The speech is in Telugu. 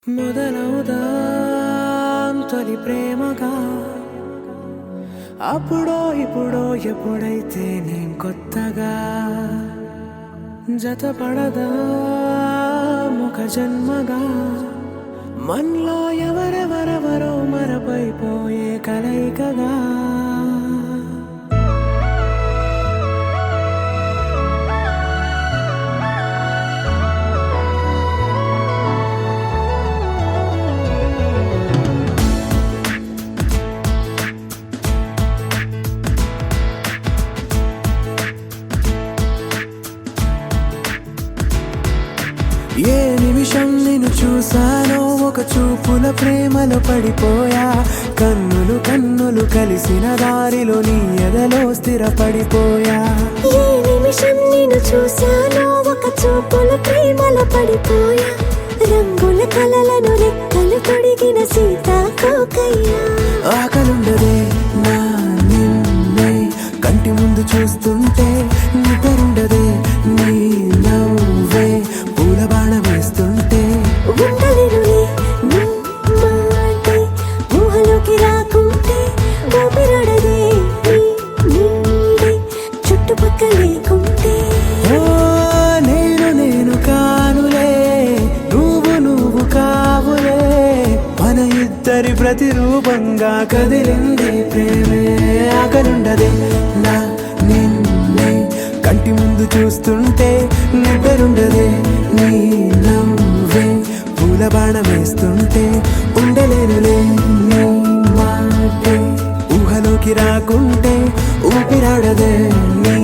మొదలవుదాం తొలి ప్రేమగా అప్పుడో ఇప్పుడో ఎప్పుడైతే నేను కొత్తగా జతపడదా ముఖ జన్మగా మనలో ఎవరెవరెవరో మరపైపోయే కలయికగా ఏ నిమిషం నిన్ను చూసానో ఒక చూపుల ప్రేమలో పడిపోయా కన్నులు కన్నులు కలిసిన దారిలో నీ ఎదలో స్థిరపడిపోయా ఏ నిమిషం నిన్ను చూసానో ఒక చూపుల ప్రేమలో పడిపోయా రంగుల కలలను రెక్కలు తొడిగిన సీతాకోకయ్యా ఆకలుండదే నా నిన్నే కంటి ముందు చూస్తుంటే నిద్రుండదే నీ నవ్వే పూల బాణ వేస్తుంటే ఉండలేనులే నీ మాటే ఊహలోకి రాకుంటే ఊపిరాడదే నీ నీడే చుట్టుపక్కల లేకుంటే ఓ నేను కానులే నువ్వు కావులే మన ఇద్దరి ప్రతిరూపంగా కదిలింది ప్రేమే ఆకలుండదే నా నిన్నే కంటి ముందు చూస్తుంటే నిద్రుండదే నీ నవ్వే పూల బాణ వేస్తుంటే ఉండలేనులే నీ మాటే ఊహలోకి రాకుంటే ఊపిరాడదే నీ